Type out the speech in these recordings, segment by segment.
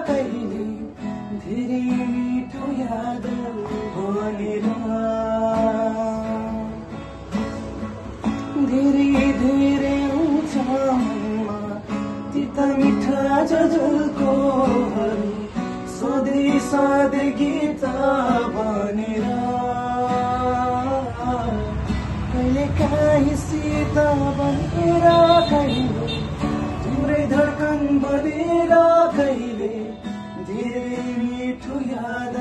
कहिले धेरै मिठो याद भनेर धेरै धेरै आउँछ मनमा तिता मिठा झलको सधैँ सधैँ गीत भनेर कहिले काहीँ सीता बनेर कहिले तिम्रै धडकन बनेर कहिले धेरै मिठो याद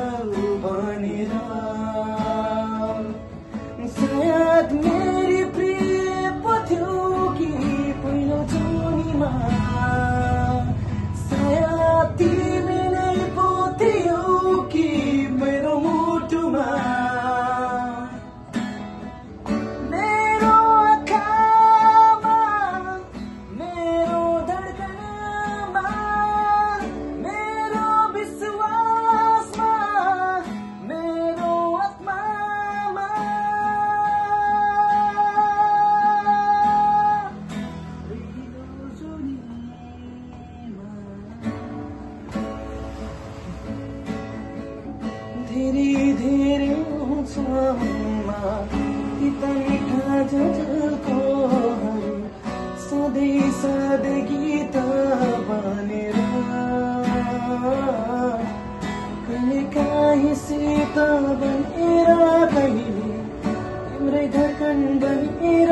भनेर सायद मेरी प्रिय पो थियो कि पहिलो जोनीमा सायद तिमी नै पो थियो कि मेरो मुटुमा मेरो आँखामा मेरो धडकनमा मेरो विश्वासमा मेरो आत्मामा पहिलो जोनीमा धेरै धेरै आउँछ मनमा तिता मिठा झलको सधैँ सधैँ गीत भनेर कहिले काहीँ सीता बनेर कहिले तिम्रै धडकन बनेर